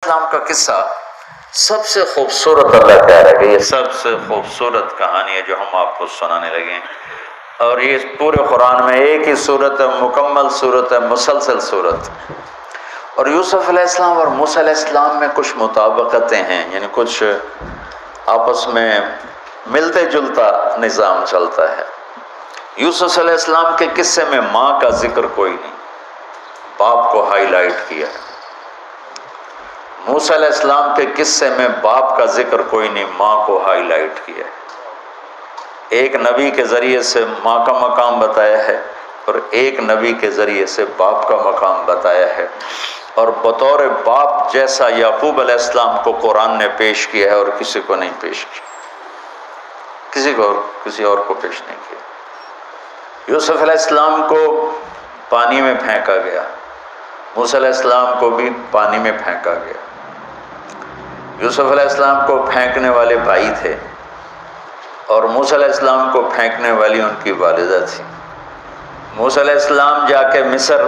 السلام کا قصہ سب سے خوبصورت اللہ کہہ رہا ہے کہ یہ سب سے خوبصورت کہانی ہے جو ہم آپ کو سنانے لگے ہیں، اور یہ پورے قرآن میں ایک ہی صورت ہے، مکمل صورت ہے، مسلسل صورت. اور یوسف علیہ السلام اور موسیٰ علیہ السلام میں کچھ مطابقتیں ہیں، یعنی کچھ آپس میں ملتے جلتا نظام چلتا ہے. یوسف علیہ السلام کے قصے میں ماں کا ذکر کوئی نہیں، باپ کو ہائی لائٹ کیا ہے. موسیٰ علیہ السلام کے قصے میں باپ کا ذکر کوئی نہیں، ماں کو ہائی لائٹ کیا ہے. ایک نبی کے ذریعے سے ماں کا مقام بتایا ہے اور ایک نبی کے ذریعے سے باپ کا مقام بتایا ہے. اور بطور باپ جیسا یعقوب علیہ السلام کو قرآن نے پیش کیا ہے اور کسی کو نہیں پیش کیا، کسی اور کو پیش نہیں کیا. یوسف علیہ السلام کو پانی میں پھینکا گیا، موسیٰ علیہ السلام کو بھی پانی میں پھینکا گیا. یوسف علیہ السلام کو پھینکنے والے بھائی تھے اور موسیٰ علیہ السلام کو پھینکنے والی ان کی والدہ تھی. موسیٰ علیہ السلام جا کے مصر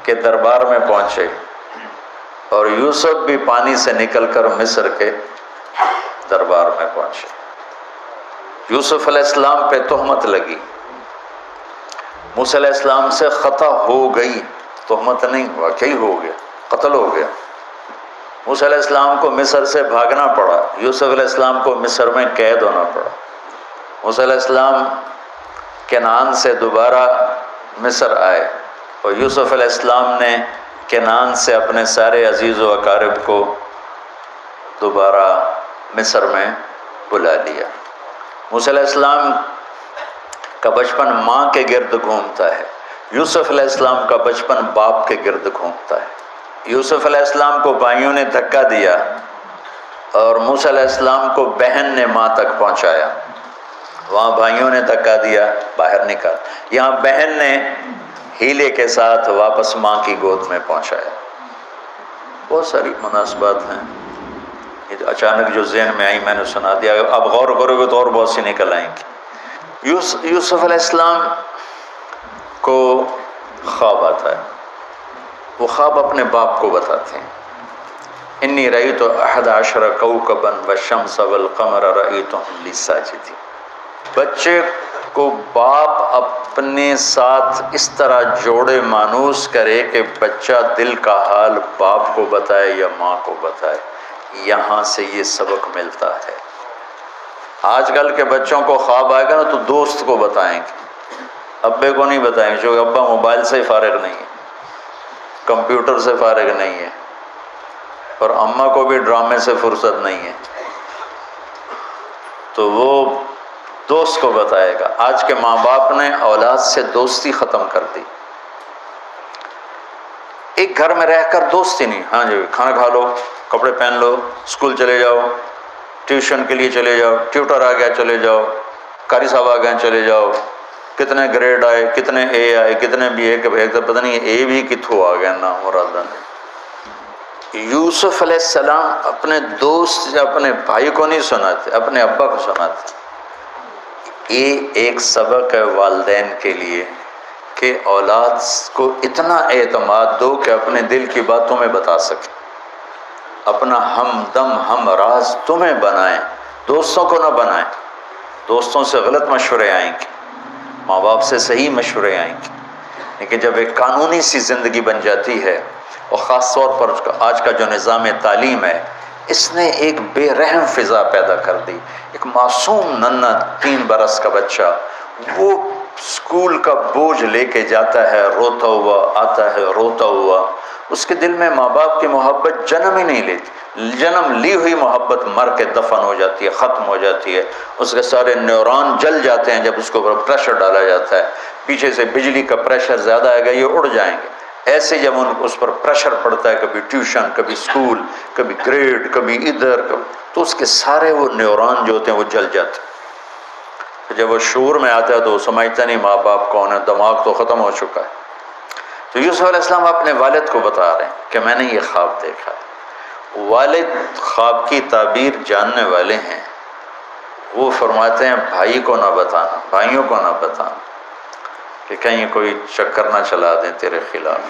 کے دربار میں پہنچے اور یوسف بھی پانی سے نکل کر مصر کے دربار میں پہنچے. یوسف علیہ السلام پہ تہمت لگی، موسیٰ علیہ السلام سے خطا ہو گئی، تہمت نہیں، واقعی ہو گیا، قتل ہو گیا. موسیٰ علیہ السلام کو مصر سے بھاگنا پڑا، یوسف علیہ السلام کو مصر میں قید ہونا پڑا. موسیٰ علیہ السلام کنعان سے دوبارہ مصر آئے اور یوسف علیہ السلام نے کنعان سے اپنے سارے عزیز و اقارب کو دوبارہ مصر میں بلا لیا. موسیٰ علیہ السلام کا بچپن ماں کے گرد گھومتا ہے، یوسف علیہ السلام کا بچپن باپ کے گرد گھومتا ہے. یوسف علیہ السلام کو بھائیوں نے دھکا دیا اور موسیٰ علیہ السلام کو بہن نے ماں تک پہنچایا. وہاں بھائیوں نے دھکا دیا، باہر نکال، یہاں بہن نے ہیلے کے ساتھ واپس ماں کی گود میں پہنچایا. بہت ساری مناسبات ہیں، یہ اچانک جو ذہن میں آئی میں نے سنا دیا، اب غور کرو گے تو اور بہت سی نکل آئیں گی. یوسف علیہ السلام کو خواب آتا ہے، وہ خواب اپنے باپ کو بتاتے ہیں. انی رأیت 11 کوكبا والشمس والقمر رأیتهم لی ساجدین. بچے کو باپ اپنے ساتھ اس طرح جوڑے مانوس کرے کہ بچہ دل کا حال باپ کو بتائے یا ماں کو بتائے. یہاں سے یہ سبق ملتا ہے. آج کل کے بچوں کو خواب آئے گا نا تو دوست کو بتائیں گے، ابے کو نہیں بتائیں گے، جو ابا موبائل سے فارغ نہیں ہے، کمپیوٹر سے فارغ نہیں ہے، اور اماں کو بھی ڈرامے سے فرصت نہیں ہے، تو وہ دوست کو بتائے گا. آج کے ماں باپ نے اولاد سے دوستی ختم کر دی. ایک گھر میں رہ کر دوستی نہیں، ہاں جی کھانا کھا لو، کپڑے پہن لو، اسکول چلے جاؤ، ٹیوشن کے لیے چلے جاؤ، ٹیوٹر آ گیا چلے جاؤ، قاری صاحب آ گئے چلے جاؤ، کتنے گریڈ آئے، کتنے اے آئے، کتنے بی اے کے پتہ نہیں اے بھی کتوں آ گیا نام مراد. یوسف علیہ السلام اپنے دوست یا اپنے بھائی کو نہیں سناتے، اپنے ابا کو سناتے. یہ ایک سبق ہے والدین کے لیے کہ اولاد کو اتنا اعتماد دو کہ اپنے دل کی بات تمہیں بتا سکے، اپنا ہمدم ہم راز تمہیں بنائیں، دوستوں کو نہ بنائیں. دوستوں سے غلط مشورے آئیں گے، ماں باپ سے صحیح مشورے آئیں گے، لیکن جب ایک قانونی سی زندگی بن جاتی ہے، اور خاص طور پر آج کا جو نظام تعلیم ہے اس نے ایک بے رحم فضا پیدا کر دی. ایک معصوم ننھا 3 برس کا بچہ وہ اسکول کا بوجھ لے کے جاتا ہے روتا ہوا، آتا ہے روتا ہوا. اس کے دل میں ماں باپ کی محبت جنم ہی نہیں لیتی، جنم لی ہوئی محبت مر کے دفن ہو جاتی ہے، ختم ہو جاتی ہے. اس کے سارے نیورون جل جاتے ہیں جب اس کو پریشر ڈالا جاتا ہے. پیچھے سے بجلی کا پریشر زیادہ آئے گا، یہ اڑ جائیں گے. ایسے جب اس پر پریشر پڑتا ہے، کبھی ٹیوشن، کبھی اسکول، کبھی گریڈ، کبھی ادھر، تو اس کے سارے وہ نیورون جو ہوتے ہیں وہ جل جاتے ہیں. جب وہ شعور میں آتا ہے تو وہ سمجھتا نہیں ماں باپ کون ہے، دماغ تو ختم ہو چکا ہے. تو یوسف علیہ السلام اپنے والد کو بتا رہے ہیں کہ میں نے یہ خواب دیکھا. والد خواب کی تعبیر جاننے والے ہیں، وہ فرماتے ہیں بھائی کو نہ بتانا، بھائیوں کو نہ بتانا، کہ کہیں کوئی چکر نہ چلا دیں تیرے خلاف.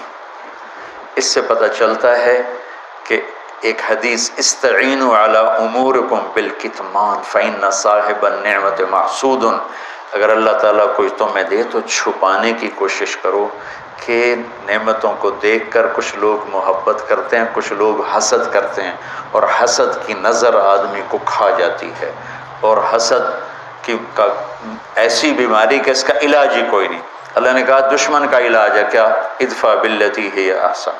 اس سے پتہ چلتا ہے کہ ایک حدیث استعینوا علی امورکم بالکتمان فإن صاحب النعمت محسود، اگر اللہ تعالیٰ کوئی تمہیں دے تو چھپانے کی کوشش کرو، کہ نعمتوں کو دیکھ کر کچھ لوگ محبت کرتے ہیں، کچھ لوگ حسد کرتے ہیں، اور حسد کی نظر آدمی کو کھا جاتی ہے، اور حسد کا ایسی بیماری کہ اس کا علاج ہی کوئی نہیں۔ اللہ نے کہا دشمن کا علاج ہے کیا؟ ادفع باللتی ہی احسن،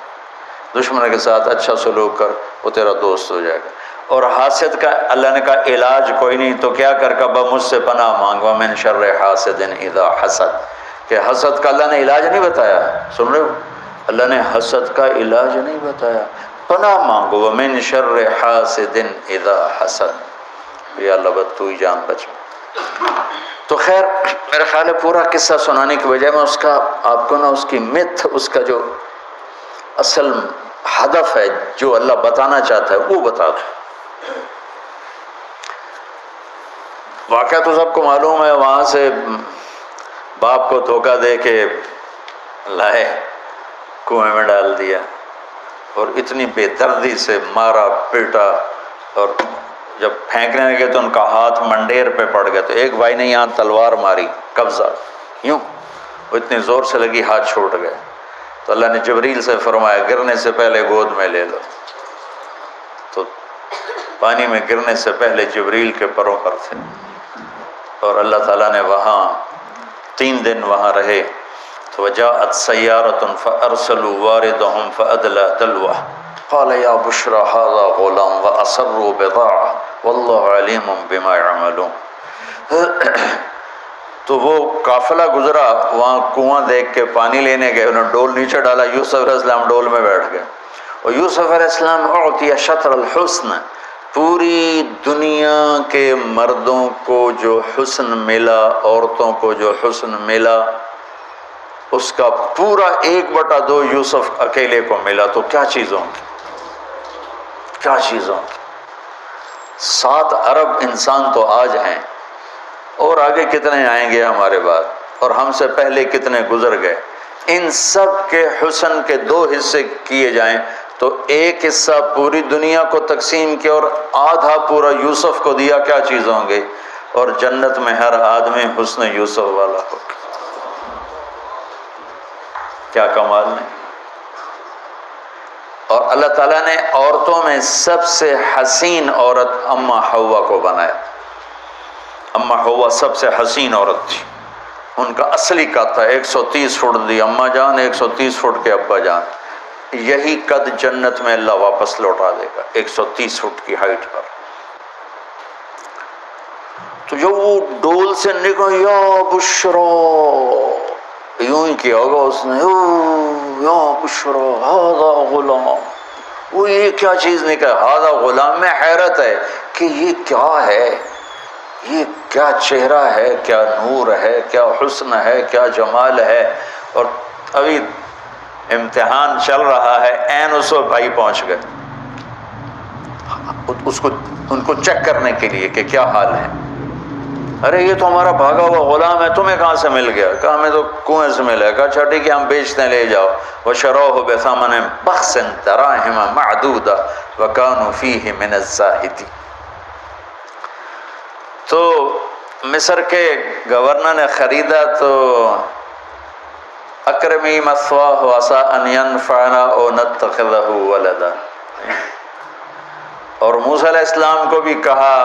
دشمن کے ساتھ اچھا سلوک کر، وہ تیرا دوست ہو جائے گا۔ اور حاسد کا اللہ نے کہا علاج کوئی نہیں، تو کیا کر کبا مجھ سے پناہ مانگ، ومن شر حاسد اذا حسد، کہ حسد کا اللہ نے علاج نہیں بتایا، سن رہے ہو؟ اللہ نے حسد کا علاج نہیں بتایا، پناہ مانگو ومن شر حاسد اذا حسد، یا اللہ بد تو ہی جان بچ۔ تو خیر میرا خیال ہے پورا قصہ سنانے کی بجائے میں اس کا آپ کو نا اس کی متھ، اس کا جو اصل ہدف ہے جو اللہ بتانا چاہتا ہے وہ بتا دوں۔ واقعہ تو سب کو معلوم ہے، وہاں سے باپ کو دھوکہ دے کے لائے، کنویں میں ڈال دیا، اور اتنی بے دردی سے مارا پیٹا، اور جب پھینکنے لگے تو ان کا ہاتھ منڈیر پہ پڑ گیا، تو ایک بھائی نے یہاں تلوار ماری، قبضہ یوں، وہ اتنی زور سے لگی ہاتھ چھوٹ گئے، تو اللہ نے جبریل سے فرمایا گرنے سے پہلے گود میں لے لو، تو پانی میں گرنے سے پہلے جبریل کے پروں پر تھے، اور اللہ تعالیٰ نے وہاں 3 دن وہاں رہے۔ تو وجاءت سیارة فأرسلوا واردهم فأدلى دلوه قال یا بشرى هذا غلام وأسروا بضاعة والله علیم بما يعملون۔ تو وہ قافلہ گزرا، وہاں کنواں دیکھ کے پانی لینے گئے، انہوں نے ڈول نیچے ڈالا، یوسف علیہ السلام ڈول میں بیٹھ گئے، اور یوسف علیہ السلام اعطی شطر الحسن، پوری دنیا کے مردوں کو جو حسن ملا، عورتوں کو جو حسن ملا، اس کا پورا 1/2 یوسف اکیلے کو ملا، تو کیا چیزوں کی، کیا چیزوں کی۔ 7 ارب انسان تو آج ہیں، اور آگے کتنے آئیں گے ہمارے بعد، اور ہم سے پہلے کتنے گزر گئے، ان سب کے حسن کے 2 حصے کیے جائیں تو 1 حصہ پوری دنیا کو تقسیم کیا اور آدھا پورا یوسف کو دیا، کیا چیز ہوں گے، اور جنت میں ہر آدمی حسن یوسف والا ہو، کیا کمال نہیں۔ اور اللہ تعالیٰ نے عورتوں میں سب سے حسین عورت اماں حوا کو بنایا، اماں حوا سب سے حسین عورت تھی، ان کا اصلی قد تھا 130 فٹ دی اماں جان، 130 فٹ کے ابا جان، یہی قد جنت میں اللہ واپس لوٹا دے گا 130 فٹ کی ہائٹ پر۔ تو جو وہ ڈول سے نکلا یا بشرا، یوں ہی کیا ہوگا اس نے، یا بشرا ھذا غلام، وہ یہ کیا چیز نکلا، ھذا غلام، میں حیرت ہے کہ یہ کیا ہے، یہ کیا چہرہ ہے، کیا نور ہے، کیا حسن ہے، کیا جمال ہے۔ اور ابھی امتحان چل رہا ہے، عین اس وقت بھائی پہنچ گئے ان کو چیک کرنے کے لیے کہ کیا حال ہے۔ ارے یہ تو ہمارا بھاگا ہوا غلام ہے، تمہیں کہاں سے مل گیا؟ کہا ہمیں تو کنویں سے ملا ہے۔ کہا اچھا ٹھیک ہے ہم بیچتے ہیں، لے جاؤ۔ وَشَرَوْهُ بِثَمَنٍ بَخْسٍ دَرَاهِمَ مَعْدُودَةٍ وَكَانُوا فِيهِ مِنَ الزَّاهِدِينَ۔ تو مصر کے گورنر نے خریدا تو اکرمی مثواہ عسیٰ ان ینفعنا او نتخذہ ولدا، اور موسیٰ علیہ السلام کو بھی کہا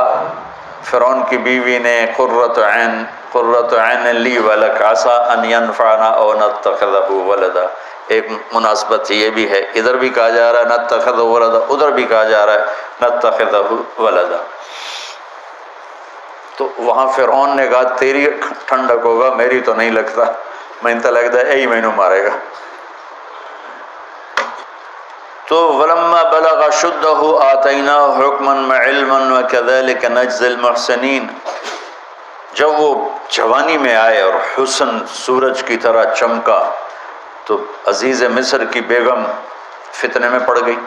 فرعون کی بیوی نے قرۃ عین لی ولک عسیٰ ان ینفعنا او نتخذہ ولدا۔ ایک مناسبت یہ بھی ہے، ادھر بھی کہا جا رہا ہے نتخذہ ولدا، ادھر بھی کہا جا رہا ہے نتخذہ ولدا۔ تو وہاں فرعون نے کہا تیری ٹھنڈک ہوگا، میری تو نہیں لگتا، میں تو لگتا ہے یہی مینوں مارے گا۔ تو ولما بلغ شدہ آتیناہ حکما وعلما وکذلک نجزی المحسنین، جب وہ جوانی میں آئے اور حسن سورج کی طرح چمکا تو عزیز مصر کی بیگم فتنے میں پڑ گئی۔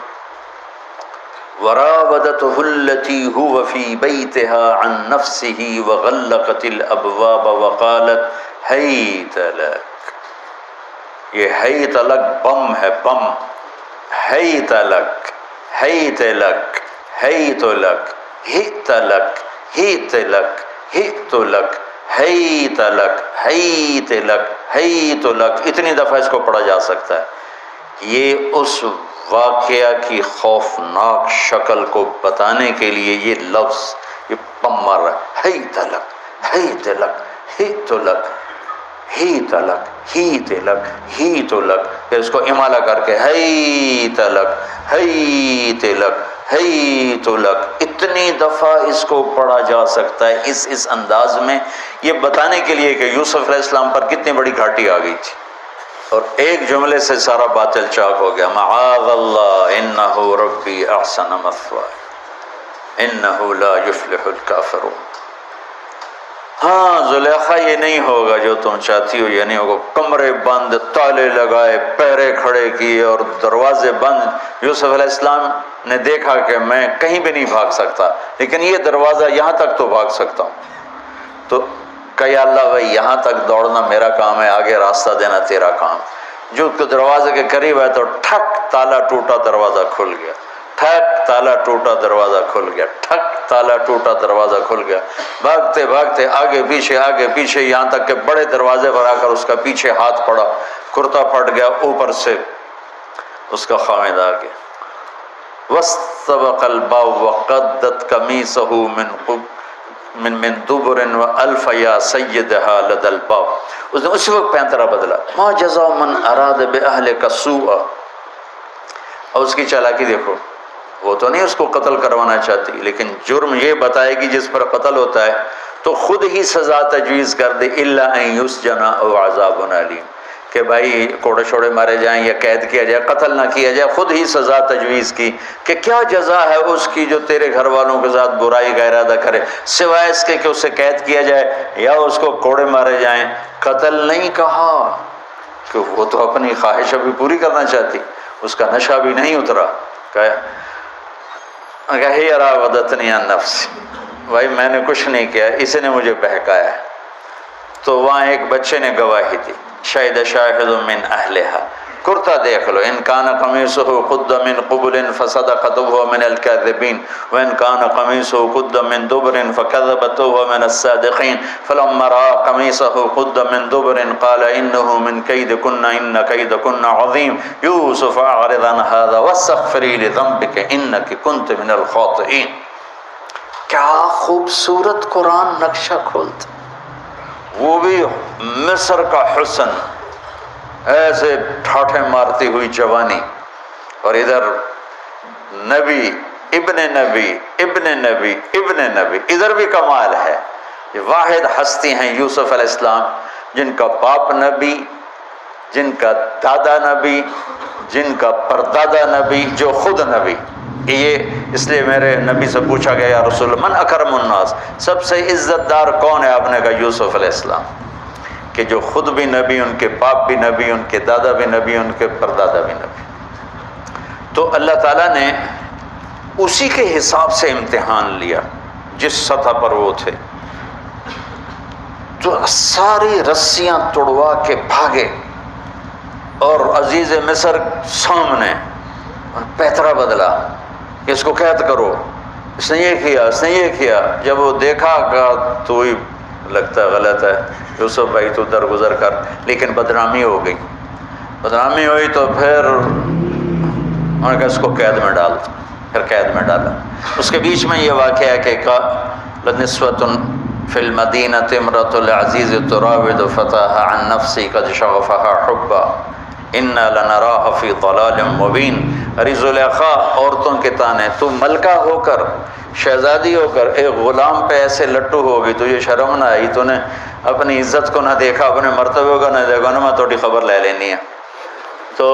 وراودته التي هو في بيتها عن نفسه وغلقت الابواب وقالت هيت لك، یہ ہیت لک بم ہے، بم، ہیت لک، حیت لک حیت لک ہت لک ہت لک ہت لک حیت لک حیت لک حیت لک، اتنی دفعہ اس کو پڑھا جا سکتا ہے۔ یہ اس واقعہ کی خوفناک شکل کو بتانے کے لیے یہ لفظ یہ پم مار رہا ہے، حیت لک حیت لک ہت لک ہیت لک ہیت لک ہیت لک، پھر اس کو امالہ کر کے حیت لک حیت لک حیت لک، اتنی دفعہ اس کو پڑھا جا سکتا ہے اس انداز میں، یہ بتانے کے لیے کہ یوسف علیہ السلام پر کتنی بڑی گھاٹی آ گئی تھی، اور ایک جملے سے سارا باطل چاک ہو گیا۔ معاذ اللہ انہ ربی احسن مثوایا انہ لا یفلح الکافرون۔ ہاں زلیخا یہ نہیں ہوگا جو تم چاہتی ہو، یہ نہیں ہوگا، کمرے بند، تالے لگائے، پہرے کھڑے کیے اور دروازے بند۔ یوسف علیہ السلام نے دیکھا کہ میں کہیں بھی نہیں بھاگ سکتا، لیکن یہ دروازہ یہاں تک تو بھاگ سکتا ہوں، تو کہ یا اللہ بھائی یہاں تک دوڑنا میرا کام ہے، آگے راستہ دینا تیرا کام۔ جو دروازے کے قریب ہے تو ٹھک تالا ٹوٹا دروازہ کھل گیا، ٹھک تالا ٹوٹا دروازہ کھل گیا، ٹھک تالا ٹوٹا دروازہ کھل گیا، بھاگتے بھاگتے آگے پیچھے یہاں تک کہ بڑے دروازے پر آ کر اس کا پیچھے ہاتھ پڑا، کرتا پھٹ گیا، اوپر سے اس کا خامد آ گیا۔ واستبق الباب وقدت قمیصه من دبر والف یا سیدها لدى الباب، اس نے اسی وقت پینترا بدلا۔ ما جزاء من اراد باهلك سوءا، اور اس کی چالاکی دیکھو، وہ تو نہیں اس کو قتل کروانا چاہتی، لیکن جرم یہ بتائے گی جس پر قتل ہوتا ہے تو خود ہی سزا تجویز کر دے، الا ان یسجن او عذاب علیم، کہ بھائی کوڑے شوڑے مارے جائیں یا قید کیا جائے، قتل نہ کیا جائے، خود ہی سزا تجویز کی کہ کیا جزا ہے اس کی جو تیرے گھر والوں کے ساتھ برائی کا ارادہ کرے، سوائے اس کے کہ اسے قید کیا جائے یا اس کو کوڑے مارے جائیں۔ قتل نہیں کہا کہ وہ تو اپنی خواہش ابھی پوری کرنا چاہتی، اس کا نشہ بھی نہیں اترا، کہ ہی راودتنی عن نفسی، بھائی میں نے کچھ نہیں کیا، اسی نے مجھے بہکایا۔ تو وہاں ایک بچے نے گواہی دی، شہد شاہد من اہلہا، کرتا دیکھ لو، ان کان قمیصہ قد من قبل فصدقت وهو من الكاذبین وان کان قمیصہ قد من دبر فکذبت وهو من الصادقین فلما رأى قمیصہ قد من دبر قال انه من کیدکن ان کیدکن عظیم یوسف اعرض عن هذا واستغفری لذنبک انک کنت من الخاطئین۔ کیا خوبصورت قرآن نقشہ کھولتا، وہ بھی مصر کا حسن، ایسے ٹھاٹھے مارتی ہوئی جوانی، اور ادھر نبی ابن نبی ابن نبی ابن نبی، ادھر بھی کمال ہے۔ یہ واحد ہستی ہیں یوسف علیہ السلام، جن کا باپ نبی، جن کا دادا نبی، جن کا پردادا نبی، جو خود نبی۔ یہ اس لیے میرے نبی سے پوچھا گیا یا رسول من اکرم الناس، سب سے عزت دار کون ہے؟ آپ نے کہا یوسف علیہ السلام، کہ جو خود بھی نبی، ان کے باپ بھی نبی، ان کے دادا بھی نبی، ان کے پردادا بھی نبی۔ تو اللہ تعالیٰ نے اسی کے حساب سے امتحان لیا جس سطح پر وہ تھے، تو ساری رسیاں توڑوا کے بھاگے، اور عزیز مصر سامنے، اور پیترا بدلا کہ اس کو قید کرو، اس نے یہ کیا، اس نے یہ کیا۔ جب وہ دیکھا کہ تو ہی لگتا غلط ہے یوسف بھائی، تو درگزر کر، لیکن بدنامی ہو گئی، بدنامی ہوئی تو پھر انہوں نے کہا اس کو قید میں ڈال، پھر قید میں ڈالا۔ اس کے بیچ میں یہ واقعہ ہے کہ لنسوۃ فی المدینۃ امرأۃ العزیز تراود فتاها عن نفسی قد شغفها حبا انا لنراها فی ضلال مبین۔ ارے زلیخا عورتوں کے تانے، تو ملکہ ہو کر، شہزادی ہو کر ایک غلام پہ ایسے لٹو ہوگی، تو یہ شرم نہ آئی؟ تو نے اپنی عزت کو نہ دیکھا، اپنے مرتبے کو نہ دیکھا، نہ میں تھوڑی خبر لے لینی ہے۔ تو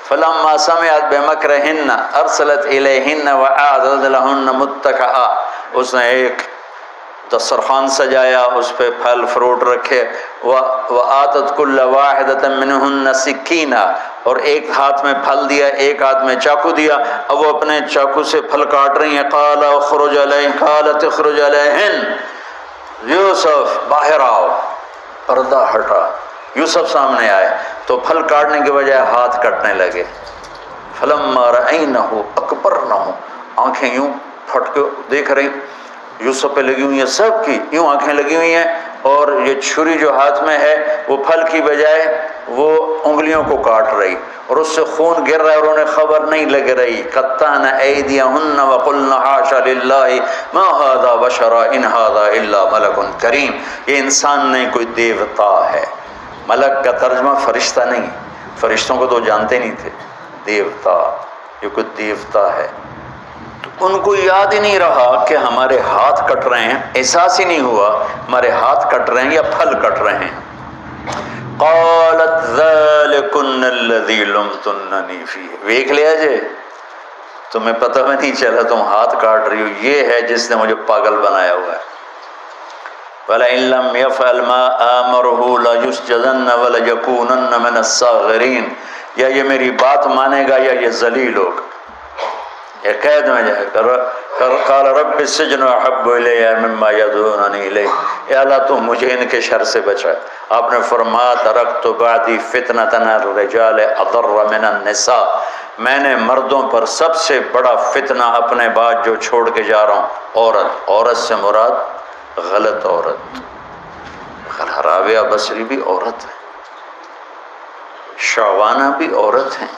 فلما سمعت بمکرہن ارسلت الیہن واعدت لہن متکئا، اس نے ایک دسترخوان سجایا، اس پہ پھل فروٹ رکھے، وآتت کل واحدۃ منہن سکینہ، اور ایک ہاتھ میں پھل دیا، ایک ہاتھ میں چاقو دیا، اب وہ اپنے چاقو سے پھل کاٹ رہی ہیں۔ قال اخرج علیہن، قالت اخرج علیہن، یوسف باہر آؤ، پردہ ہٹا، یوسف سامنے آئے، تو پھل کاٹنے کے بجائے ہاتھ کٹنے لگے، فلما رأینہ اکبرنہ، آنکھیں یوں پھٹ کے دیکھ رہی یوسف پہ لگی ہوئی ہیں، سب کی یوں آنکھیں لگی ہوئی ہیں، اور یہ چھری جو ہاتھ میں ہے وہ پھل کی بجائے وہ انگلیوں کو کاٹ رہی، اور اس سے خون گر رہا ہے اور انہیں خبر نہیں لگ رہی۔ قطعن ایدیہن وقلن حاشا للہ ما ھذا بشرا ان ھذا الا ملک کریم، یہ انسان نہیں، کوئی دیوتا ہے۔ ملک کا ترجمہ فرشتہ نہیں، فرشتوں کو تو جانتے نہیں تھے، دیوتا، یہ کوئی دیوتا ہے۔ تو ان کو یاد ہی نہیں رہا کہ ہمارے ہاتھ کٹ رہے ہیں، احساس ہی نہیں ہوا ہمارے ہاتھ کٹ رہے ہیں یا پھل کٹ رہے ہیں۔ قالت ذلکن الذی لمتننی فیہ، دیکھ لیا جی، تمہیں پتہ بھی نہیں چلا تم ہاتھ کاٹ رہی ہو، یہ ہے جس نے مجھے پاگل بنایا ہوا ہے۔ وَلَئِن لَّمْ يَفْعَلْ مَا آمَرُهُ لَيُسْجَنَّ وَلَيَكُونَنَّ مِنَ الصَّاغِرِينَ، یا یہ میری بات مانے گا یا یہ ذلیل ہوگا، یہ قید میں جائے گا۔ قال رب السجن احب الی مما یدعوننی الیہ، اے اللہ تو مجھے ان کے شر سے بچا۔ آپ نے فرمایا ترکت بعدی فتنۃ الرجال اضر من النساء، میں نے مردوں پر سب سے بڑا فتنہ اپنے بعد جو چھوڑ کے جا رہا ہوں عورت۔ عورت سے مراد غلط عورت، راویہ بصری بھی عورت ہے، شعوانہ بھی عورت ہیں،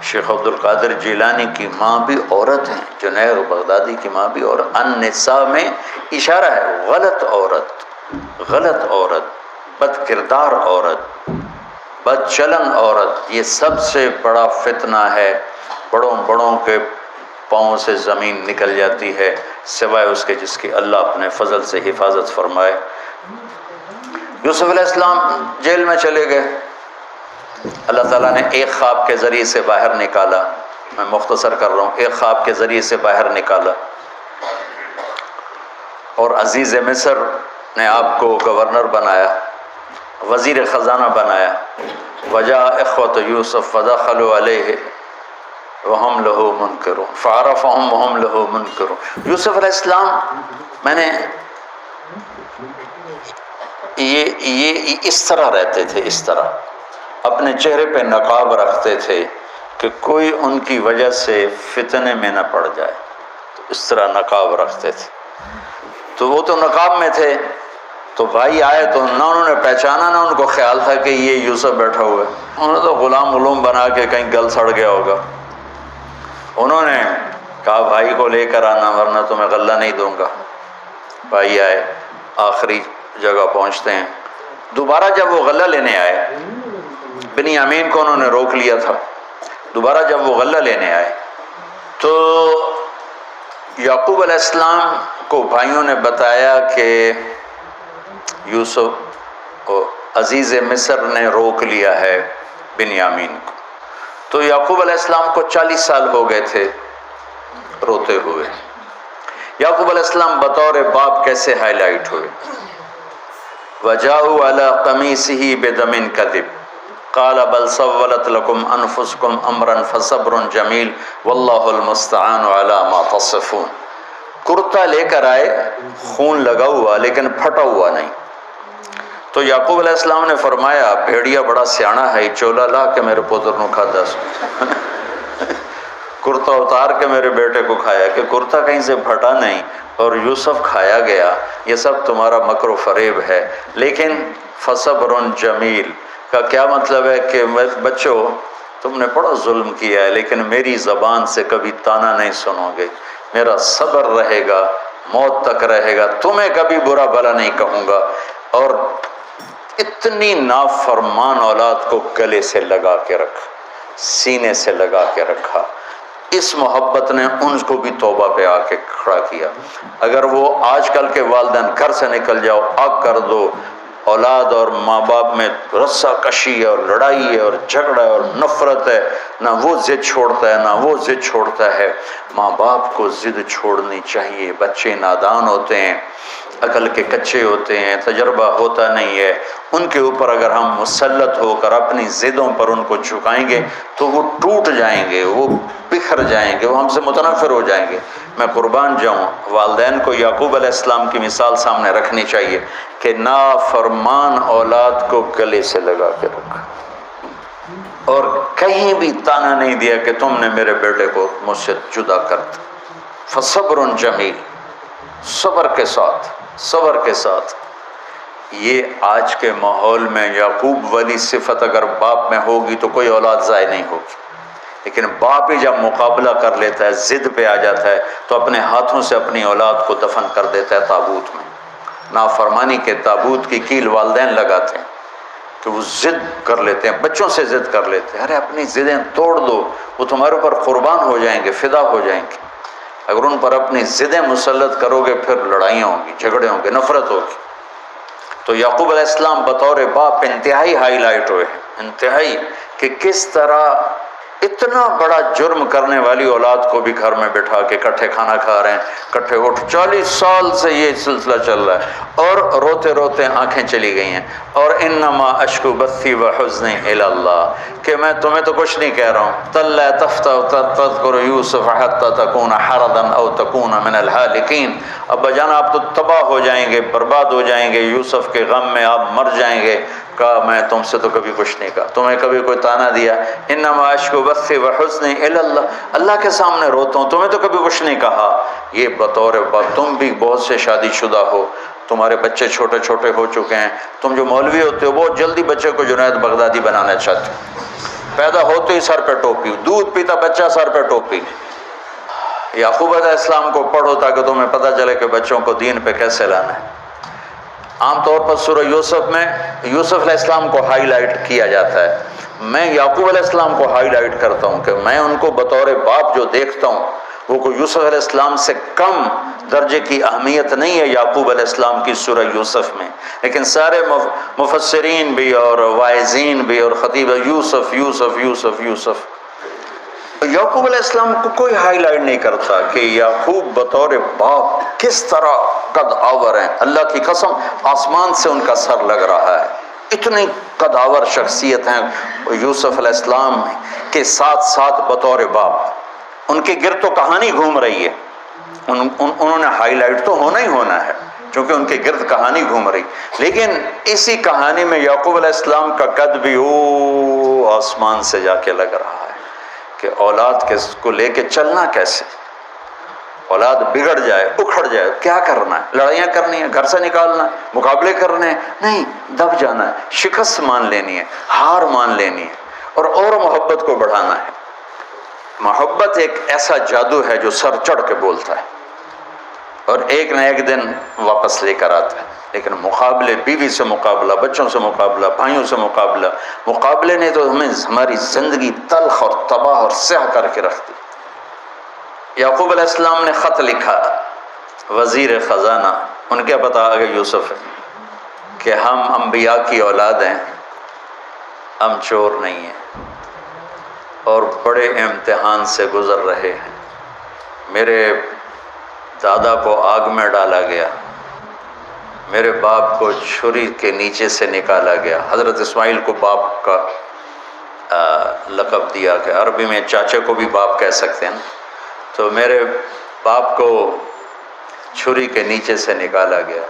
شیخ عبد القادر جیلانی کی ماں بھی عورت ہیں، جنید بغدادی کی ماں بھی عورت۔ النساء میں اشارہ ہے غلط عورت، غلط عورت، بد کردار عورت، بد چلن عورت، یہ سب سے بڑا فتنہ ہے۔ بڑوں بڑوں کے پاؤں سے زمین نکل جاتی ہے سوائے اس کے جس کی اللہ اپنے فضل سے حفاظت فرمائے۔ یوسف علیہ السلام جیل میں چلے گئے، اللہ تعالیٰ نے ایک خواب کے ذریعے سے باہر نکالا، میں مختصر کر رہا ہوں، ایک خواب کے ذریعے سے باہر نکالا، اور عزیز مصر نے آپ کو گورنر بنایا، وزیر خزانہ بنایا۔ وجاء اخوۃ یوسف فدخلوا علیہ وہم لہ منکرون فعرفہم وہم لہ منکرون۔ یوسف علیہ السلام میں نے یہ اس طرح رہتے تھے، اس طرح اپنے چہرے پہ نقاب رکھتے تھے کہ کوئی ان کی وجہ سے فتنے میں نہ پڑ جائے، تو اس طرح نقاب رکھتے تھے۔ تو وہ تو نقاب میں تھے، تو بھائی آئے تو نہ انہوں نے پہچانا، نہ ان کو خیال تھا کہ یہ یوسف بیٹھا ہوا ہے، انہوں نے تو غلام علوم بنا کے کہیں گل سڑ گیا ہوگا۔ انہوں نے کہا بھائی کو لے کر آنا ورنہ تمہیں غلہ نہیں دوں گا۔ بھائی آئے، آخری جگہ پہنچتے ہیں، دوبارہ جب وہ غلہ لینے آئے، بنیامین کو انہوں نے روک لیا تھا، دوبارہ جب وہ غلہ لینے آئے تو یعقوب علیہ السلام کو بھائیوں نے بتایا کہ یوسف عزیز مصر نے روک لیا ہے بنیامین کو۔ تو یعقوب علیہ السلام کو 40 سال ہو گئے تھے روتے ہوئے۔ یعقوب علیہ السلام بطور باپ کیسے ہائی لائٹ ہوئے؟ وَجَاءُوا عَلَىٰ قَمِيصِهِ بِدَمٍ كَذِبٍ قَالَ بَلْ سَوَّلَتْ لَكُمْ أَنفُسُكُمْ أَمْرًا فَصَبْرٌ جَمِيلٌ وَاللَّهُ الْمُسْتَعَانُ عَلَىٰ مَا تَصِفُونَ۔ کرتا لے کر آئے، خون لگا ہوا لیکن پھٹا ہوا نہیں۔ تو یعقوب علیہ السلام نے فرمایا بھیڑیا بڑا سیانا ہے، چولا لا کے میرے پوتر نو کھا دس، کرتا اتار کے میرے بیٹے کو کھایا، کہ کرتا کہیں سے پھٹا نہیں اور یوسف کھایا گیا، یہ سب تمہارا مکر و فریب ہے۔ لیکن فصبر جمیل کا کیا مطلب ہے کہ بچوں تم نے بڑا ظلم کیا ہے لیکن میری زبان سے کبھی تانا نہیں سنو گے، میرا صبر رہے گا، موت تک رہے گا، تمہیں کبھی برا بھلا نہیں کہوں گا۔ اور اتنی نافرمان اولاد کو گلے سے لگا کے رکھا، سینے سے لگا کے رکھا، اس محبت نے ان کو بھی توبہ پہ آ کے کھڑا کیا۔ اگر وہ آج کل کے والدین گھر سے نکل جاؤ، آگ کر دو، اولاد اور ماں باپ میں رسہ کشی ہے اور لڑائی ہے اور جھگڑا ہے اور نفرت ہے، نہ وہ ضد چھوڑتا ہے نہ وہ ضد چھوڑتا ہے۔ ماں باپ کو ضد چھوڑنی چاہیے، بچے نادان ہوتے ہیں، عقل کے کچے ہوتے ہیں، تجربہ ہوتا نہیں ہے، ان کے اوپر اگر ہم مسلط ہو کر اپنی ضدوں پر ان کو جھکائیں گے تو وہ ٹوٹ جائیں گے، وہ بکھر جائیں گے، وہ ہم سے متنفر ہو جائیں گے۔ میں قربان جاؤں، والدین کو یعقوب علیہ السلام کی مثال سامنے رکھنی چاہیے کہ نافرمان اولاد کو گلے سے لگا کے رکھا۔ اور کہیں بھی تانا نہیں دیا کہ تم نے میرے بیٹے کو مجھ سے جدا کر دیا۔ فصبر جمیل، صبر کے ساتھ۔ یہ آج کے ماحول میں یعقوب والی صفت اگر باپ میں ہوگی تو کوئی اولاد ضائع نہیں ہوگی، لیکن باپ ہی جب مقابلہ کر لیتا ہے، ضد پہ آ جاتا ہے، تو اپنے ہاتھوں سے اپنی اولاد کو دفن کر دیتا ہے تابوت میں۔ نافرمانی کے تابوت کی کیل والدین لگاتے ہیں کہ وہ ضد کر لیتے ہیں، بچوں سے ضد کر لیتے ہیں، ارے اپنی ضدیں توڑ دو، وہ تمہارے اوپر قربان ہو جائیں گے، فدا ہو جائیں گے۔ اگر ان پر اپنی ضدیں مسلط کرو گے پھر لڑائیاں ہوں گی، جھگڑے ہوں گے، نفرت ہوگی۔ تو یعقوب علیہ السلام بطور باپ انتہائی ہائی لائٹ ہوئے ہیں، انتہائی، کہ کس طرح اتنا بڑا جرم کرنے والی اولاد کو بھی گھر میں بٹھا کے کٹھے کھانا کھا رہے ہیں، کٹھے اٹھ، 40 سال سے یہ سلسلہ چل رہا ہے، اور روتے روتے آنکھیں چلی گئی ہیں، اور انما اشکو بثی وحزنی الی اللہ، کہ میں تمہیں تو کچھ نہیں کہہ رہا ہوں، تلا تفتح تذکر یوسف حتی تکون حردا او تکون من الہالکین، ابا جان آپ تو تباہ ہو جائیں گے، برباد ہو جائیں گے، یوسف کے غم میں آپ مر جائیں گے۔ کہا میں تم سے تو کبھی کچھ نہیں کہا، تمہیں کبھی کوئی تانا دیا؟ انما اشکو بثی وحزنی الی اللہ، اللہ کے سامنے روتا ہوں، تمہیں تو کبھی کچھ نہیں کہا۔ یہ بطور باپ، تم بھی بہت سے شادی شدہ ہو، تمہارے بچے چھوٹے چھوٹے ہو چکے ہیں، تم جو مولوی ہوتے ہو بہت جلدی بچے کو جنید بغدادی بنانا چاہتے ہو، پیدا ہوتے ہی سر پہ ٹوپی، دودھ پیتا بچہ سر پہ ٹوپی۔ یعقوب علیہ السلام کو پڑھو تاکہ تمہیں پتہ چلے کہ بچوں کو دین پہ کیسے لانا ہے۔ عام طور پر سورہ یوسف میں یوسف علیہ السلام کو ہائی لائٹ کیا جاتا ہے، میں یعقوب علیہ السلام کو ہائی لائٹ کرتا ہوں کہ میں ان کو بطور باپ جو دیکھتا ہوں وہ کوئی یوسف علیہ السلام سے کم درجے کی اہمیت نہیں ہے یعقوب علیہ السلام کی سورہ یوسف میں، لیکن سارے مفسرین بھی اور واعظین بھی اور خطیب یوسف یوسف یوسف یوسف، یعقوب علیہ السلام کو کوئی ہائی لائٹ نہیں کرتا کہ یعقوب بطور باپ کس طرح قد آور ہیں۔ اللہ کی قسم آسمان سے ان کا سر لگ رہا ہے، اتنی قد آور شخصیت ہیں یوسف علیہ السلام کے ساتھ ساتھ بطور باپ، ان کے گرد تو کہانی گھوم رہی ہے، انہوں نے ہائی لائٹ تو ہونا ہی ہونا ہے چونکہ ان کے گرد کہانی گھوم رہی، لیکن اسی کہانی میں یعقوب علیہ السلام کا قد بھی آسمان سے جا کے لگ رہا ہے کہ اولاد کو لے کے چلنا کیسے، اولاد بگڑ جائے، اکھڑ جائے، کیا کرنا ہے؟ لڑائیاں کرنی ہے، گھر سے نکالنا ہے، مقابلے کرنے ہیں؟ نہیں، دب جانا ہے، شکست مان لینی ہے، ہار مان لینی ہے، اور محبت کو بڑھانا ہے۔ محبت ایک ایسا جادو ہے جو سر چڑھ کے بولتا ہے اور ایک نہ ایک دن واپس لے کر آتا ہے، لیکن مقابلے، بیوی سے مقابلہ، بچوں سے مقابلہ، بھائیوں سے مقابلہ، مقابلے نے تو ہمیں ہماری زندگی تلخ اور تباہ اور سیاہ کر کے رکھ دی۔ یعقوب علیہ السلام نے خط لکھا وزیر خزانہ، ان کے پتہ آگے یوسف ہے کہ ہم انبیاء کی اولاد ہیں، ہم چور نہیں ہیں اور بڑے امتحان سے گزر رہے ہیں۔ میرے دادا کو آگ میں ڈالا گیا، میرے باپ کو چھری کے نیچے سے نکالا گیا، حضرت اسماعیل کو باپ کا لقب دیا کہ عربی میں چاچے کو بھی باپ کہہ سکتے ہیں، تو میرے باپ کو چھری کے نیچے سے نکالا گیا،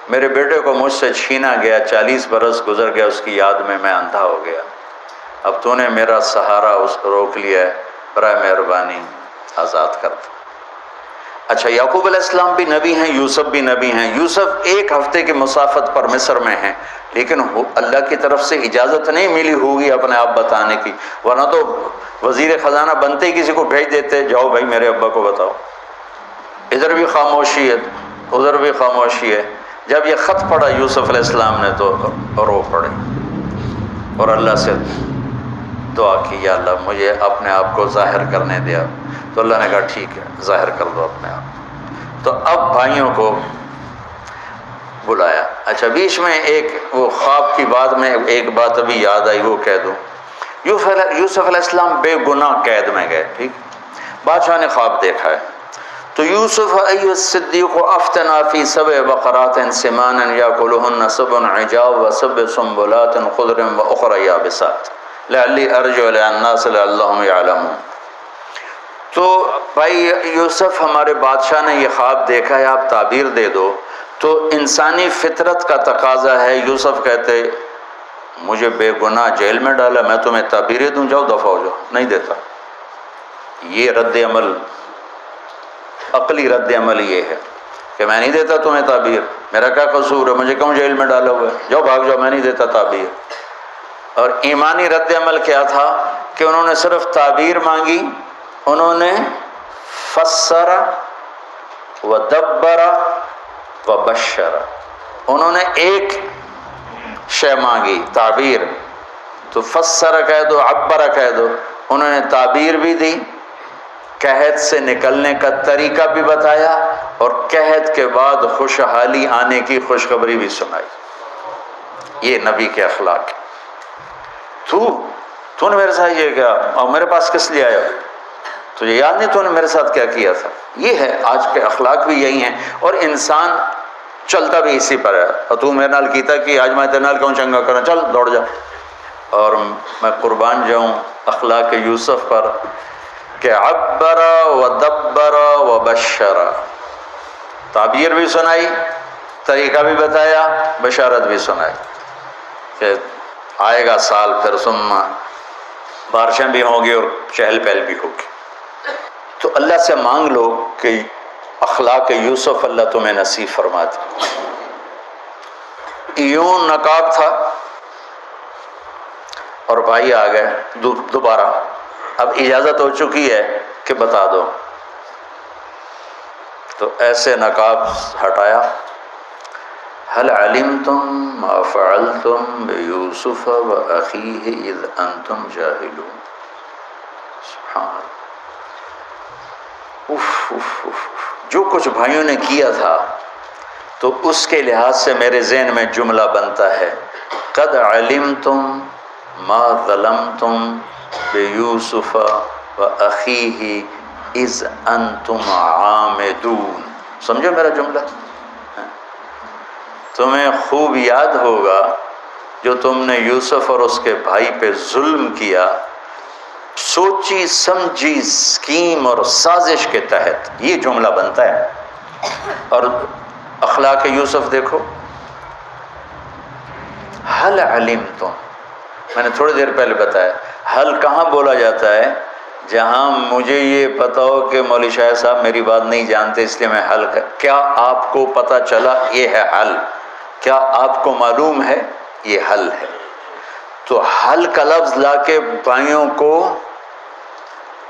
میرے بیٹے کو مجھ سے چھینا گیا، 40 برس گزر گیا، اس کی یاد میں میں اندھا ہو گیا، اب تو نے میرا سہارا اس کو روک لیا ہے، برائے مہربانی آزاد کر دو۔ اچھا، یعقوب علیہ السلام بھی نبی ہیں، یوسف بھی نبی ہیں۔ یوسف 1 ہفتے کی مسافت پر مصر میں ہیں، لیکن اللہ کی طرف سے اجازت نہیں ملی ہوگی اپنے آپ بتانے کی، ورنہ تو وزیر خزانہ بنتے ہی کسی کو بھیج دیتے، جاؤ بھائی میرے ابا کو بتاؤ۔ ادھر بھی خاموشی ہے، ادھر بھی خاموشی ہے۔ جب یہ خط پڑھا یوسف علیہ السلام نے تو رو پڑے اور اللہ سے دعا کی، یا اللہ مجھے اپنے آپ کو ظاہر کرنے دیا، تو اللہ نے کہا ٹھیک ہے ظاہر کر دو اپنے آپ۔ تو اب بھائیوں کو بلایا۔ اچھا، بیچ میں ایک وہ خواب کی بات میں ایک بات ابھی یاد آئی، وہ کہہ دوں۔ یوسف علیہ السلام بے گناہ قید میں گئے، ٹھیک، بادشاہ نے خواب دیکھا ہے، تو یوسف ایھا الصدیق افتنا فی 7 بقرات سمان یاکلہن 7 عجاف و7 سنبلات خضر واخر یابسات لعلی ارجع الی الناس لعلہم یعلمون۔ تو بھائی یوسف، ہمارے بادشاہ نے یہ خواب دیکھا ہے، آپ تعبیر دے دو۔ تو انسانی فطرت کا تقاضا ہے، یوسف کہتے مجھے بے گناہ جیل میں ڈالا، میں تمہیں تعبیریں دوں، جاؤ دفع ہو جاؤ، نہیں دیتا۔ یہ رد عمل، عقلی رد عمل یہ ہے کہ میں نہیں دیتا تمہیں تعبیر، میرا کیا قصور ہے، مجھے کیوں جیل میں ڈالا ہوا ہے، جاؤ بھاگ جاؤ، میں نہیں دیتا تعبیر۔ اور ایمانی رد عمل کیا تھا کہ انہوں نے صرف تعبیر مانگی، انہوں نے فسر و دبر و بشر، انہوں نے ایک شے مانگی تعبیر، تو فسر کہہ دو، عبر کہہ دو، انہوں نے تعبیر بھی دی، قحط سے نکلنے کا طریقہ بھی بتایا، اور قحط کے بعد خوشحالی آنے کی خوشخبری بھی سنائی۔ یہ نبی کے اخلاق ہے۔ تو نے میرے ساتھ یہ کیا، اور میرے پاس کس لیے آیا، تجھے یاد نہیں تو نے میرے ساتھ کیا کیا تھا؟ یہ ہے آج کے اخلاق بھی یہی ہیں، اور انسان چلتا بھی اسی پر ہے۔ اور تو میرے نال کیتا کہ آج میں تیرے نال کیوں چنگا کروں، چل دوڑ جا۔ اور میں قربان جاؤں اخلاق یوسف پر کہ عبر و دبر و بشر، تعبیر بھی سنائی، طریقہ بھی بتایا، بشارت بھی سنائی کہ آئے گا سال، پھر ثم بارشیں بھی ہوں گی اور چہل پہل بھی ہوگی۔ تو اللہ سے مانگ لو کہ اخلاق یوسف اللہ تمہیں نصیب فرما دے۔ یوں نقاب تھا اور بھائی آ گئے دوبارہ، اب اجازت ہو چکی ہے کہ بتا دو، تو ایسے نقاب ہٹایا، هل علمتم ما فعلتم بيوسف وأخيه إذ أنتم جاهلون۔ سبحان اللہ، جو کچھ بھائیوں نے کیا تھا تو اس کے لحاظ سے میرے ذہن میں جملہ بنتا ہے، قد علمتم ما ظلمتم بيوسف وأخيه إذ أنتم عامدون۔ سمجھو میرا جملہ؟ تمہیں خوب یاد ہوگا جو تم نے یوسف اور اس کے بھائی پہ ظلم کیا، سوچی سمجھی اسکیم اور سازش کے تحت، یہ جملہ بنتا ہے۔ اور اخلاق یوسف دیکھو، حل علمتم، میں نے تھوڑی دیر پہلے بتایا، حل کہاں بولا جاتا ہے؟ جہاں مجھے یہ پتا ہو کہ مولوی شاہ صاحب میری بات نہیں جانتے اس لیے میں حل کیا آپ کو پتا چلا، یہ ہے حل، کیا آپ کو معلوم ہے، یہ حل ہے۔ تو حل کا لفظ لا کے بھائیوں کو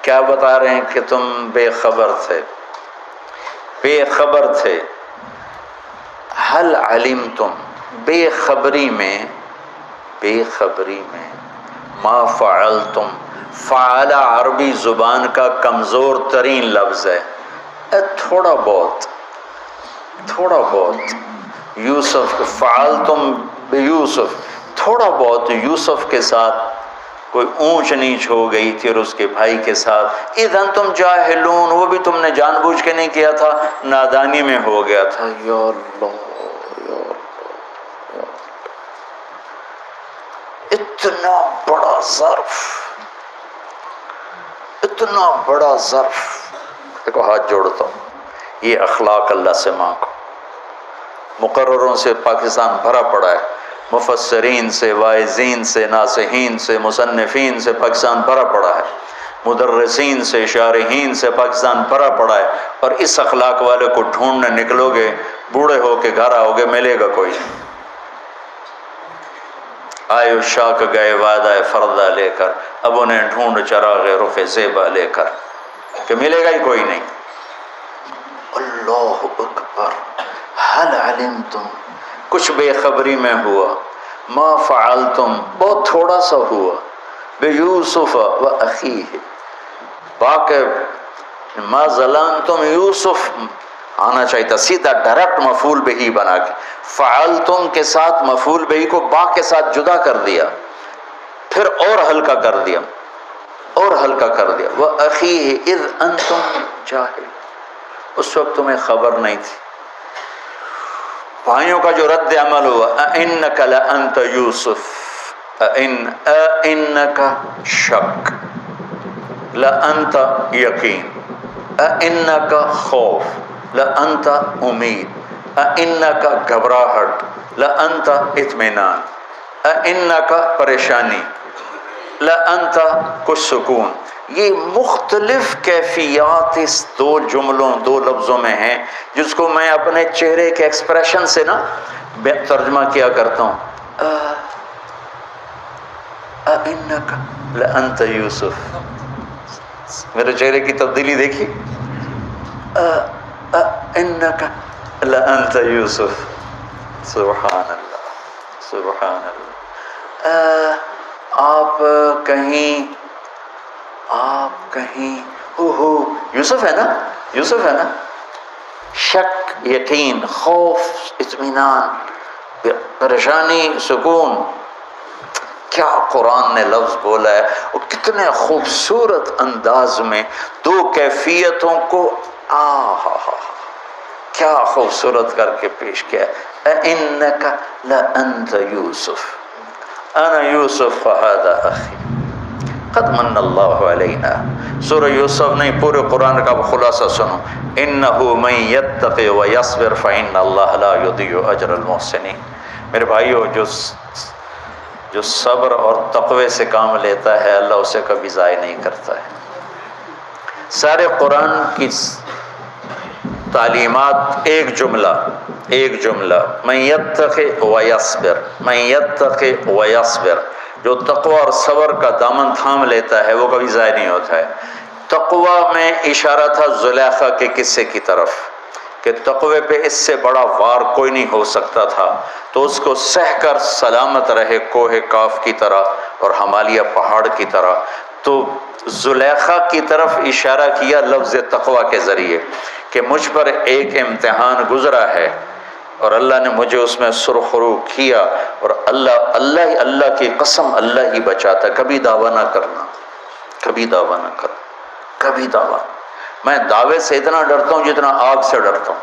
کیا بتا رہے ہیں کہ تم بے خبر تھے، بے خبر تھے۔ حل علمتم، بے خبری میں ما فعلتم، فعل عربی زبان کا کمزور ترین لفظ ہے، تھوڑا بہت یوسف، فعلتم بیوسف، تھوڑا بہت یوسف کے ساتھ کوئی اونچ نیچ ہو گئی تھی، اور اس کے بھائی کے ساتھ، اذ انتم جاہلون، وہ بھی تم نے جان بوجھ کے نہیں کیا تھا، نادانی میں ہو گیا تھا۔ یا اللہ، اتنا بڑا ظرف، دیکھو ہاتھ جوڑتا ہوں، یہ اخلاق اللہ سے مانگو۔ مقرروں سے پاکستان بھرا پڑا ہے، مفسرین سے، واعظین سے، ناصحین سے، مصنفین سے پاکستان بھرا پڑا ہے، مدرسین سے، شارحین سے پاکستان بھرا پڑا ہے، اور اس اخلاق والے کو ڈھونڈنے نکلو گے، بوڑھے ہو کے گھر آؤ گے، ملے گا کوئی نہیں۔ آئے اشاق گئے وعدہ فردہ لے کر، اب انہیں ڈھونڈ چراغ رخ زیبا لے کر، کہ ملے گا ہی کوئی نہیں۔ اللہ اکبر، حل علمتم، کچھ بے خبری میں ہوا، ما فعلتم، بہت تھوڑا سا ہوا، بیوسف و اخیہ، واقع ما ظلمتم، یوسف آنا چاہیے تھا سیدھا ڈائریکٹ مفعول بہی بنا کے، فعلتم کے ساتھ مفعول بہی کو با کے ساتھ جدا کر دیا، پھر اور ہلکا کر دیا، وَأَخِيهِ إِذْ أَنْتُمْ جَاهِلُونَ، اس وقت تمہیں خبر نہیں تھی۔ بھائیوں کا جو رد عمل ہوا، أَإِنَّكَ لَأَنْتَ يُوسف، أَإِنَّكَ شک، لَأَنْتَ یقین، أَإِنَّكَ خوف، لَأَنْتَ امید، أَإِنَّكَ گھبراہٹ، لَأَنْتَ اطمینان۔ انکا پریشانی، لانت کچھ سکون، یہ مختلف کیفیات اس دو جملوں دو لفظوں میں ہیں، جس کو میں اپنے چہرے کے ایکسپریشن سے نا ترجمہ کیا کرتا ہوں. انک لانت یوسف، میرے چہرے کی تبدیلی دیکھی، انک لانت یوسف، سبحان اللہ سبحان اللہ. آپ کہیں ہو یوسف ہے نا، یوسف ہے نا، شک، یقین، خوف، اطمینان، پریشانی، سکون. کیا قرآن نے لفظ بولا ہے، اور کتنے خوبصورت انداز میں دو کیفیتوں کو کیا خوبصورت کر کے پیش کیا ہے. انک لانت یوسف انا یوسف فہذا اخی قد من اللہ علینا. سورہ یوسف نہیں، پورے قرآن کا خلاصہ سنو. انہ من یتقی ویصبر فإن اللہ لا یضیع اجر المحسنین. میرے بھائیو، جو صبر اور تقوی سے کام لیتا ہے اللہ اسے کبھی ضائع نہیں کرتا ہے. سارے قرآن کی تعلیمات ایک جملہ من یتقی ویصبر، من یتقی ویصبر. جو تقوی اور صبر کا دامن تھام لیتا ہے وہ کبھی ضائع نہیں ہوتا ہے. تقوی میں اشارہ تھا زلیخا کے قصے کی طرف کہ تقوی پہ اس سے بڑا وار کوئی نہیں ہو سکتا تھا، تو اس کو سہ کر سلامت رہے کوہ کاف کی طرح اور ہمالیہ پہاڑ کی طرح. تو زلیخا کی طرف اشارہ کیا لفظ تقوی کے ذریعے کہ مجھ پر ایک امتحان گزرا ہے اور اللہ نے مجھے اس میں سرخرو کیا، اور اللہ کی قسم اللہ ہی بچاتا ہے. کبھی دعویٰ نہ کرنا، کبھی دعویٰ نہ کرنا، کبھی دعویٰ. میں دعوے سے اتنا ڈرتا ہوں جتنا آگ سے ڈرتا ہوں.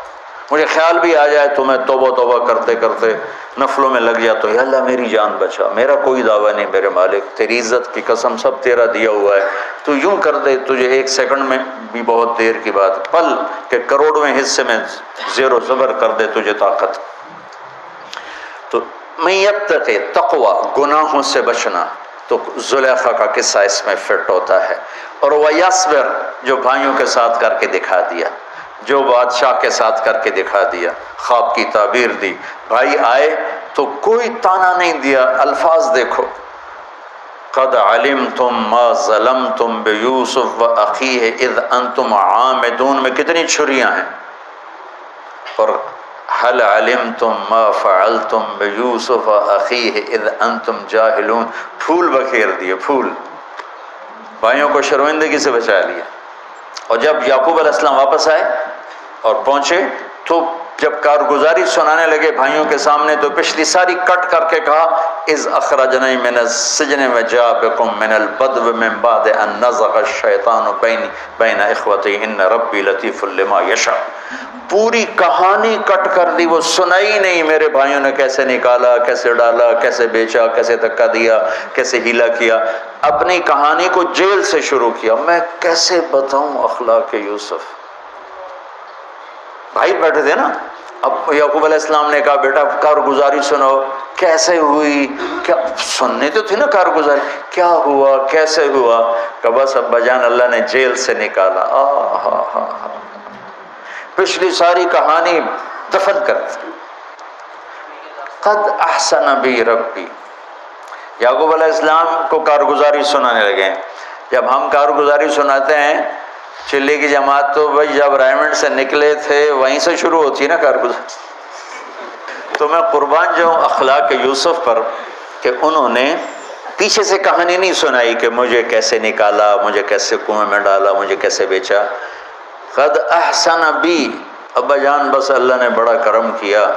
مجھے خیال بھی آ جائے تو میں توبہ کرتے کرتے نفلوں میں لگ جاتا ہوں، یا اللہ میری جان بچا، میرا کوئی دعویٰ نہیں میرے مالک، تیری عزت کی قسم سب تیرا دیا ہوا ہے، تو یوں کر دے تجھے ایک سیکنڈ میں بھی بہت دیر کی بات، پل کہ کروڑویں حصے میں زیر و زبر کر دے تجھے طاقت. تو من یتقی تقوی، گناہوں سے بچنا، تو زلیخا کا قصہ اس میں فٹ ہوتا ہے. اور ویصبر، جو بھائیوں کے ساتھ کر کے دکھا دیا، جو بادشاہ کے ساتھ کر کے دکھا دیا، خواب کی تعبیر دی. بھائی آئے تو کوئی تانا نہیں دیا، الفاظ دیکھو. قد علمتم ما ظلمتم بیوسف واخیہ اذ انتم عامدون میں کتنی چھریاں ہیں. اور هل علمتم ما فعلتم بیوسف واخیہ اذ انتم جاہلون، پھول بکھیر دیے، پھول. بھائیوں کو شرمندگی سے بچا لیا. اور جب یعقوب علیہ السلام واپس آئے اور پہنچے تو جب کارگزاری سنانے لگے بھائیوں کے سامنے تو پچھلی ساری کٹ کر کے کہا اذ اخرجنی من السجن وجاء بکم من البدو من بعد ان نزغ الشیطان بین اخوتی ان ربی لطیف لما یشاء. پوری کہانی کٹ کر دی، وہ سنائی نہیں میرے بھائیوں نے کیسے نکالا، کیسے ڈالا، کیسے بیچا، کیسے دھکا دیا، کیسے ہیلا کیا. اپنی کہانی کو جیل سے شروع کیا. میں کیسے بتاؤں اخلاق یوسف. بھائی بیٹھے تھے نا، اب یعقوب علیہ السلام نے کہا بیٹا کارگزاری سنو، کیسے ہوئی، کیا سننے تو تھی نا کارگزاری، کیا ہوا کیسے ہوا. کہ بس ابا جان اللہ نے جیل سے نکالا. پچھلی ساری کہانی دفن کر دی. قد احسن بی ربی. یعقوب علیہ السلام کو کارگزاری سنانے لگے. جب ہم کارگزاری سناتے ہیں چلی کی جماعت تو بھائی جب رائمنڈ سے نکلے تھے وہیں سے شروع ہوتی ہے نا کارگزاری. تو میں قربان جاؤں اخلاق یوسف پر کہ انہوں نے پیچھے سے کہانی نہیں سنائی کہ مجھے کیسے نکالا، مجھے کیسے کنویں میں ڈالا، مجھے کیسے بیچا. قد احسن بی، ابا جان بس اللہ نے بڑا کرم کیا،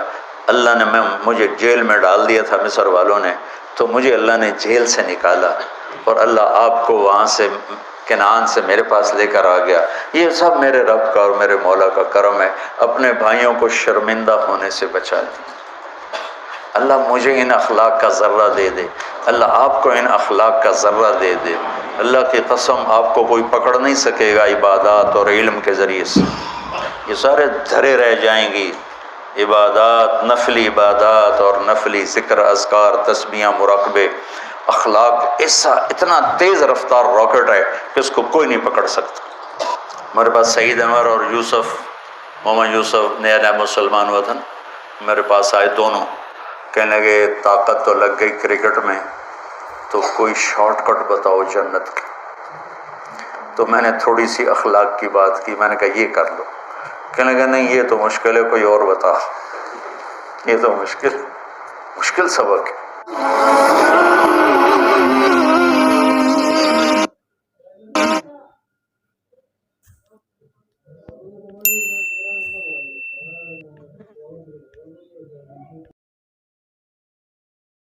اللہ نے مجھے جیل میں ڈال دیا تھا مصر والوں نے، تو مجھے اللہ نے جیل سے نکالا اور اللہ آپ کو وہاں سے کنعان سے میرے پاس لے کر آ گیا. یہ سب میرے رب کا اور میرے مولا کا کرم ہے. اپنے بھائیوں کو شرمندہ ہونے سے بچا دیا. اللہ مجھے ان اخلاق کا ذرہ دے دے، اللہ آپ کو ان اخلاق کا ذرہ دے دے. اللہ کی قسم آپ کو کوئی پکڑ نہیں سکے گا عبادات اور علم کے ذریعے سے. یہ سارے دھرے رہ جائیں گی، عبادات، نفلی عبادات اور نفلی ذکر، اذکار، تسبیحاں، مراقبے، اخلاق ایسا اتنا تیز رفتار راکٹ ہے کہ اس کو کوئی نہیں پکڑ سکتا۔ میرے پاس سعید عمر اور یوسف، محمد یوسف نیا نیا مسلمان ہوا تھا نا، میرے پاس آئے دونوں، کہنے لگے طاقت تو لگ گئی کرکٹ میں، تو کوئی شارٹ کٹ بتاؤ جنت کی۔ تو میں نے تھوڑی سی اخلاق کی بات کی، میں نے کہا یہ کر لو، کہنے لگا نہیں یہ تو مشکل ہے، کوئی اور بتا، یہ تو مشکل سبق ہے۔